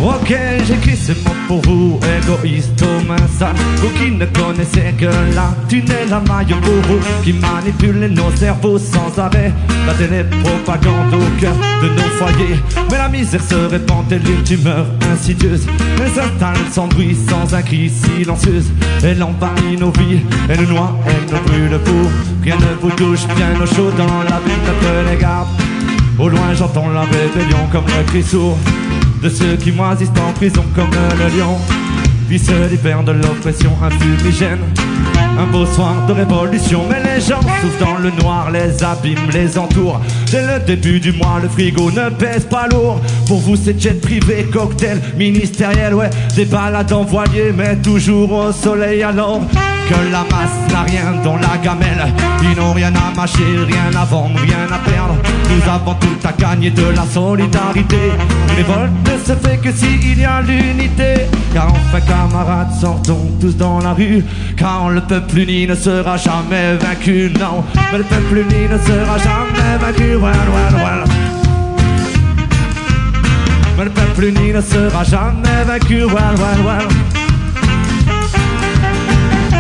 Ok, j'écris ces mots pour vous, égoïste aux mains sales. Vous qui ne connaissez que la thune et la maille pour vous, qui manipulez nos cerveaux sans arrêt. La télé-propagande au cœur de nos foyers. Mais la misère se répand et les tumeurs insidieuses. Elle s'installe sans bruit, sans un cri silencieuse. Elle envahit nos vies, elle nous noie, elle nous brûle pour. Rien ne vous touche, bien au chaud dans la ville, ne prenez garde. Au loin j'entends la rébellion comme le cri sourd de ceux qui moisissent en prison comme le lion. Puis se libèrent de l'oppression infumigène. Un beau soir de révolution, mais les gens souffrent dans le noir, les abîmes les entourent. Dès le début du mois, le frigo ne pèse pas lourd. Pour vous c'est jet privé, cocktail ministériel, ouais, des balades en voilier, mais toujours au soleil à l'ombre. Que la masse n'a rien dans la gamelle. Ils n'ont rien à mâcher, rien à vendre, rien à perdre. Nous avons tout à gagner de la solidarité. Une révolte ne se fait que s'il y a l'unité. Car enfin camarades, sortons tous dans la rue. Car le peuple uni ne sera jamais vaincu, non. Mais le peuple uni ne sera jamais vaincu, well, well, well. Mais le peuple uni ne sera jamais vaincu, well, well, well.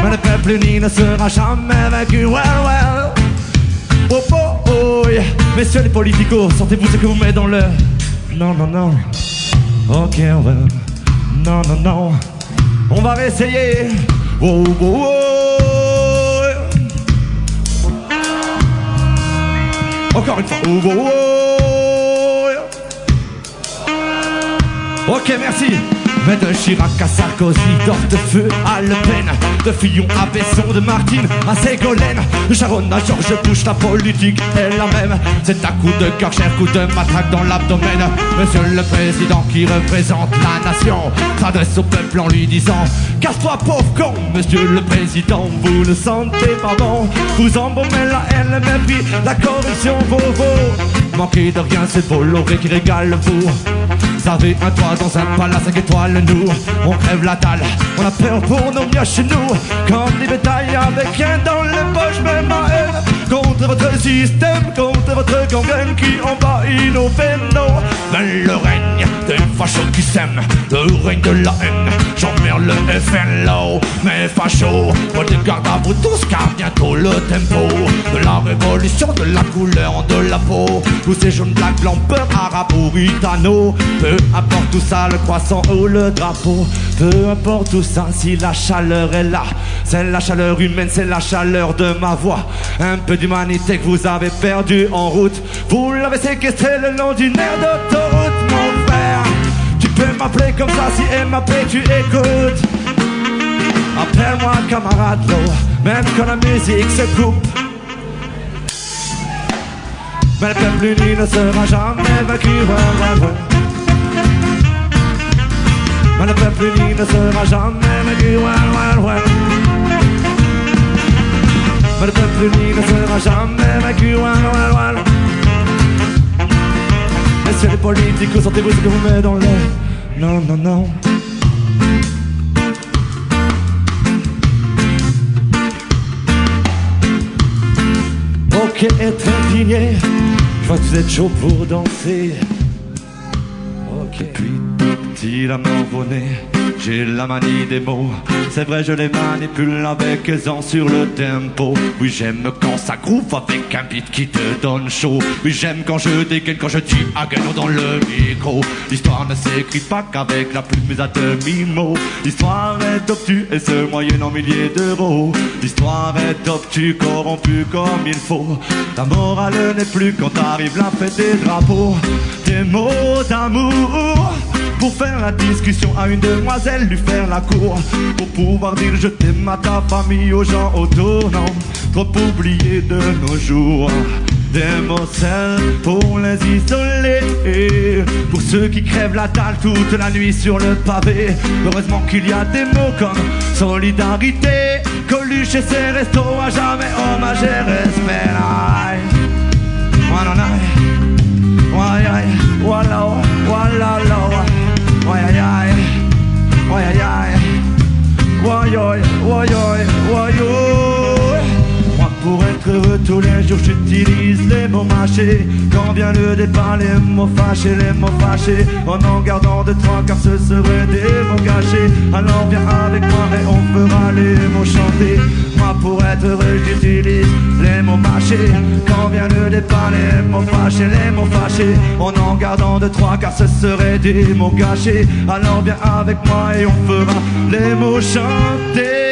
Mais le peuple uni ne sera jamais vaincu, well, well. Oh, oh, oh, yeah. Messieurs les politicos, sentez-vous ce que vous mettez dans le... Non, non, non. Ok, well. Non, non, non. On va réessayer. Oh, oh, oh. Encore une fois. Oh, oh, oh. Ok, merci. Mais de Chirac à Sarkozy, d'Hortefeux à Le Pen, de Fillon à Besson, de Martine à Ségolène, de Sharon à George Bush, la politique est la même. C'est un coup de cœur, cher coup de matraque dans l'abdomen. Monsieur le Président qui représente la nation s'adresse au peuple en lui disant: casse-toi pauvre con. Monsieur le Président, vous le sentez, pardon. Vous embaumez la haine, le mépris, la corruption, vos. Manquez de rien, c'est Bolloré qui régale vous. Vous avez un toit dans un palace 5 étoiles, nous on crève la dalle, on a peur pour nos mioches chez nous. Comme des bétails avec rien dans les poches, même ma haine contre votre système, contre votre gangrène qui envahit nos veines. Mais le règne des fachos qui s'aiment, le règne de la haine, j'emmerde le FNLO. Mais fachos, prenez garde à vous tous car bientôt le tempo de la révolution, de la couleur de la peau. Tous ces jaunes, black, blanc, peur, arabe ou ritano. Peu importe tout ça, le croissant ou le drapeau. Peu importe tout ça, si la chaleur est là. C'est la chaleur humaine, c'est la chaleur de ma voix. Un peu d'humanité que vous avez perdu en route. Vous l'avez séquestré le long d'une aire d'autoroute, mon frère. Tu peux m'appeler comme ça si MAP tu écoutes. Appelle-moi camarade Lo, même quand la musique se coupe. Mais le peuple uni ne sera jamais vaincu, ouais, ouais, ouais. Mais le peuple uni ne sera jamais vaincu, well, well, well. Mais le peuple uni ne sera jamais vaincu, well, well, well. Messieurs les politiques, sentez-vous ce que vous mettez dans le... Non, non, non. Ok, être indigné, je vois que vous êtes chaud pour danser. Ok. Depuis tout petit, la morvonnée, j'ai la manie des mots. C'est vrai, je les manipule avec aisance sur le tempo. Oui, j'aime quand ça groove avec un beat qui te donne chaud. Oui, j'aime quand je dégaine, quand je tue à gueule dans le micro. L'histoire ne s'écrit pas qu'avec la plume à demi-mot. L'histoire est obtue et se moyenne en milliers d'euros. L'histoire est obtue, corrompue comme il faut. La morale n'est plus quand arrive la fête des drapeaux. Des mots d'amour pour faire la discussion à une demoiselle, lui faire la cour, pour pouvoir dire je t'aime à ta famille, aux gens autour. Non, trop oublié de nos jours. Des mots seuls pour les isoler, pour ceux qui crèvent la dalle toute la nuit sur le pavé. Heureusement qu'il y a des mots comme solidarité, Coluche et ses restos à jamais hommage et respect. Voilà, voilà, voilà, voilà. Why aïe aïe, why aïe aïe, why aïe, why aïe, why aïe. Moi pour être heureux tous les jours j'utilise les mots magiques. mâchés. Quand vient le départ, les mots fâchés, en gardant de trois car ce serait des mots gâchés. Alors viens avec moi et on fera les mots chanter. Moi pour être heureux j'utilise les mots mâchés. Quand vient le départ, les mots fâchés, en gardant de trois car ce serait des mots gâchés. Alors viens avec moi et on fera les mots chanter.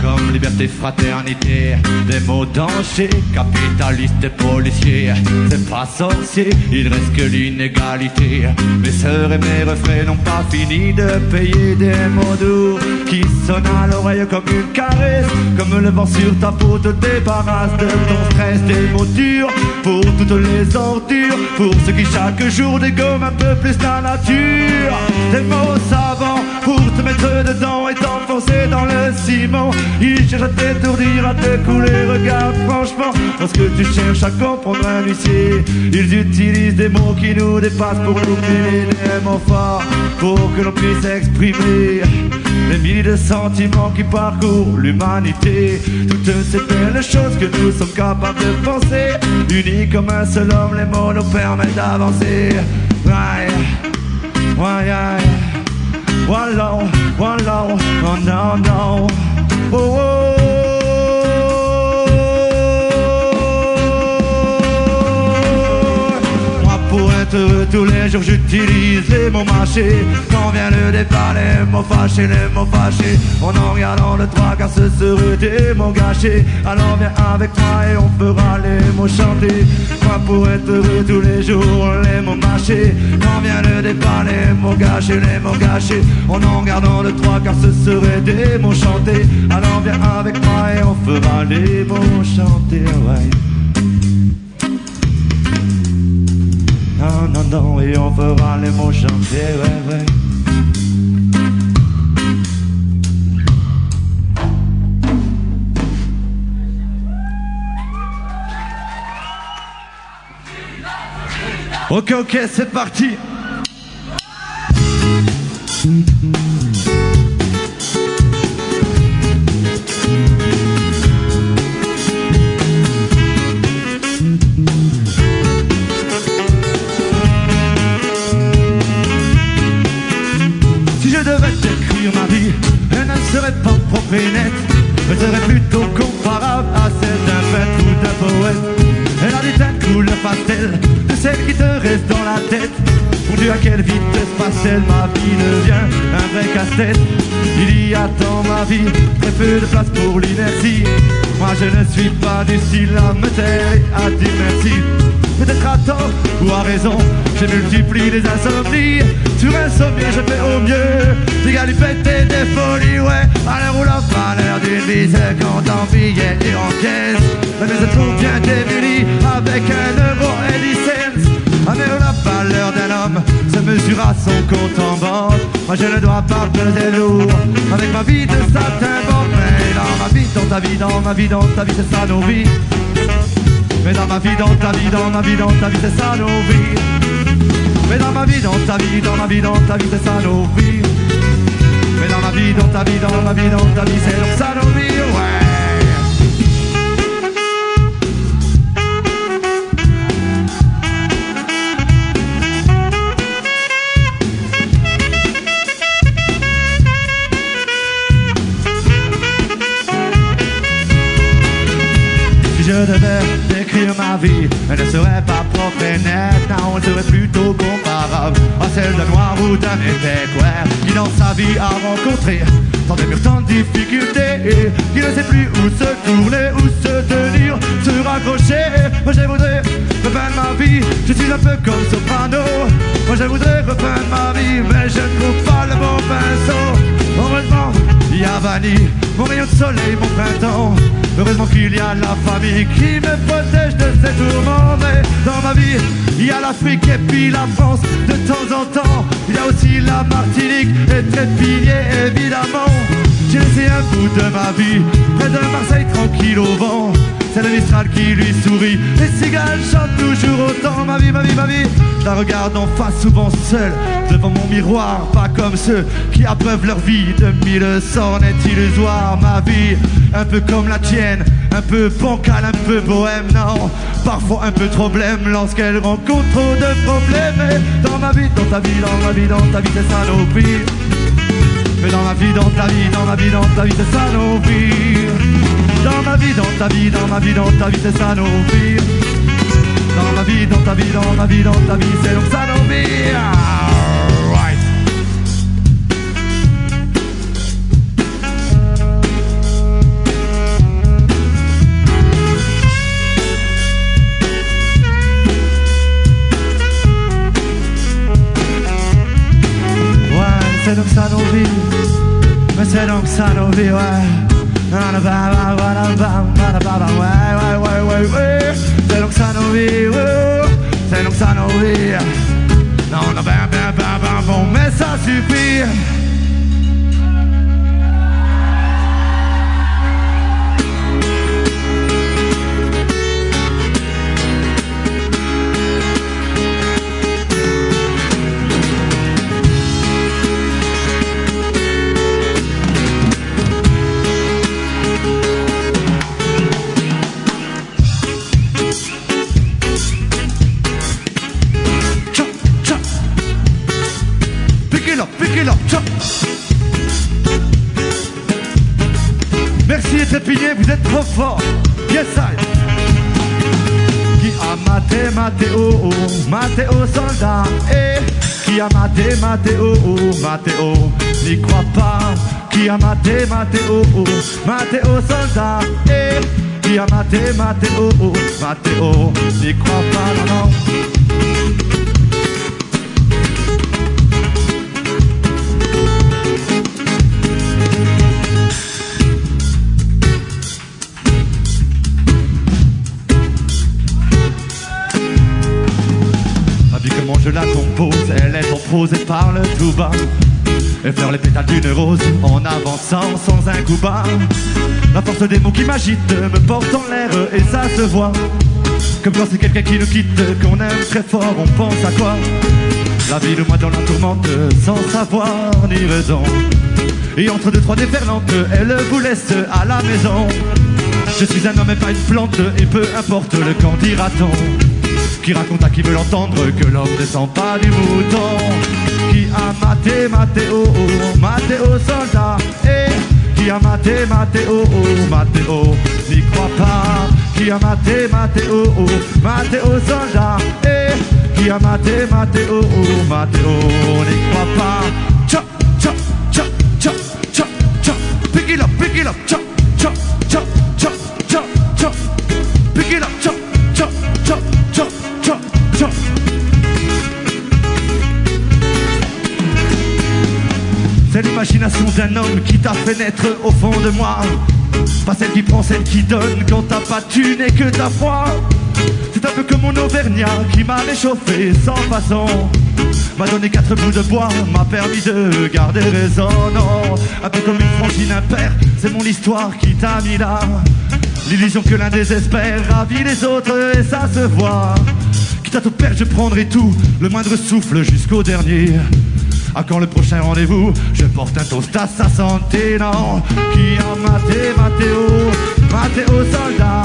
Comme liberté, fraternité, des mots danger, capitalistes et policiers. C'est pas sorcier, il reste que l'inégalité. Mes sœurs et mes refrains n'ont pas fini de payer des mots doux qui sonnent à l'oreille comme une caresse. Comme le vent sur ta peau te débarrasse de ton stress. Des mots durs pour toutes les ordures, pour ceux qui chaque jour dégomment un peu plus la nature. Des mots savants pour te mettre dedans et t'enfoncer dans le ciment. Ils cherchent à t'étourdir, à te couler. Regarde franchement, lorsque tu cherches à comprendre un huissier, ils utilisent des mots qui nous dépassent pour nous mêler des mots forts, pour que l'on puisse exprimer les milliers de sentiments qui parcourent l'humanité. Toutes ces belles choses que nous sommes capables de penser, unis comme un seul homme, les mots nous permettent d'avancer. Voilà, voilà, oh non, non, oh, oh. Moi pour être heureux tous les jours j'utilise les mots mâchés. Quand vient le départ, les mots fâchés, en regardant le trois car ce serait des mots gâchés. Alors viens avec moi et on fera les mots chanter. Moi pour être heureux tous les jours, les mots mâchés. Quand vient le départ, les mots gâchés, en regardant le trois car ce serait des mots chantés. Alors viens avec moi et on fera les mots chanter, ouais. Non, non, non, et on fera les mots chanter, ouais, ouais. Ok, ok, c'est parti. Si je devais décrire ma vie, elle ne serait pas propre et nette, elle serait plutôt comparable à celle d'un peintre ou d'un poète. Elle a des teintes couleur pastel, de celles qui te restent dans la tête. Mon Dieu, à quelle vitesse passe-t-elle, ma vie devient un vrai casse-tête. Il y a dans ma vie très peu de place pour l'inertie. Moi je ne suis pas du style à me taire et à dire merci. Peut-être à tort ou à raison, je multiplie les insomnies. Sur un sommier je fais au mieux des galipettes et des folies, ouais. À l'heure où la valeur d'une vie se compte en billets et en caisse, la maison trouve bien démunie avec 1 euro et 10 cents. À l'heure où la valeur d'un homme se mesure à son compte en banque, moi je ne dois pas peser lourd avec ma vie de saltimbanque. Mais dans ma vie, dans ta vie, dans ma vie, dans ta vie, c'est ça nos vies. Mais dans ma vie, dans ta vie, dans ma vie, dans ta vie, c'est ça nos vies. Mais dans ma vie, dans ta vie, dans ma vie, dans ta vie, c'est ça nos vies. Mais dans ma vie, dans ta vie, dans ma vie, dans ta vie, c'est donc ça nos vies, ouais. Si je devais décrire ma vie, elle ne serait pas propre et nette, non, elle serait plutôt comparable à celle d'un noir ou d'un épais clair qui dans sa vie a rencontré tant de murs, tant de difficultés, qui ne sait plus où se tourner, où se tenir, se raccrocher. Moi je voudrais repeindre ma vie, je suis un peu comme Soprano. Moi je voudrais repeindre ma vie, mais je ne trouve pas le bon pinceau. Heureusement, il y a Vanille, mon rayon de soleil, mon printemps. Heureusement qu'il y a la famille qui me protège de ces tourments. Mais dans ma vie, il y a l'Afrique et puis la France. De temps en temps, il y a aussi la Martinique et Trépied évidemment. J'ai laissé un bout de ma vie près de Marseille tranquille au vent. C'est le Mistral qui lui sourit, les cigales chantent toujours autant. Ma vie, ma vie, ma vie, je la regarde en face souvent seule devant mon miroir, pas comme ceux qui abreuvent leur vie de mille sorts net illusoires. Ma vie, un peu comme la tienne, un peu bancale, un peu bohème, non, parfois un peu trop blême lorsqu'elle rencontre trop de problèmes. Et dans ma vie, dans ta vie, dans ma vie, dans ta vie, c'est ça nos vies. Mais dans ma vie, dans ta vie, dans ma vie, dans ta vie, c'est ça nos vies. Dans ma vie, dans ta vie, dans ma vie, dans ta vie, c'est ça nos vies. Dans ma vie, dans ta vie, dans ma vie, dans ta vie, c'est donc ça nos vies. Right. Ouais, c'est donc ça nos vies. Mais c'est donc ça nos vies, ouais. C'est donc ça nos vies, c'est donc ça nos vies. Non, non, bon, mais ça suffit. Merci Trépied, vous êtes trop fort. Yes I. Qui a maté Mathéo, Mathéo soldat. Et qui a maté Mathéo, Mathéo n'y croit pas. Qui a maté Mathéo, Mathéo soldat. Et qui a maté Mathéo, Mathéo n'y croit pas, non, non. Comment je la compose, elle est en prose et parle tout bas. Effleure les pétales d'une rose en avançant sans un coup bas. La force des mots qui m'agitent me porte en l'air et ça se voit. Comme quand c'est quelqu'un qui nous quitte, qu'on aime très fort, on pense à quoi? La vie de moi dans la tourmente, sans savoir ni raison. Et entre deux, trois déferlantes, elle vous laisse à la maison. Je suis un homme et pas une plante, et peu importe le qu'en dira-t-on. Qui raconte à qui veut l'entendre que l'homme ne descend pas du mouton. Qui a maté Mathéo, Mathéo soldat. Et qui a maté Mathéo, Mathéo n'y croit pas. Qui a maté Mathéo, Mathéo soldat. Et qui a maté Mathéo, Mathéo n'y croit pas. Chop, chop, chop, chop, chop, chop. Pick it up, chop, chop, chop, chop, chop, chop. Pick it up, chop, chop, chop, chop. Chop, chop. C'est l'imagination d'un homme qui t'a fait naître au fond de moi. Pas celle qui prend, celle qui donne quand t'as pas thune et que t'as froid. C'est un peu comme mon Auvergnat qui m'a réchauffé sans façon. m'a donné 4 bouts de bois, m'a permis de garder raison. Non, un peu comme une frangine impaire, c'est mon histoire qui t'a mis là. L'illusion que l'un désespère ravit les autres et ça se voit. Quitte à tout perdre, je prendrai tout, le moindre souffle jusqu'au dernier. À quand le prochain rendez-vous? Je porte un toast à sa santé, non. Qui a maté Mathéo, Mathéo soldat.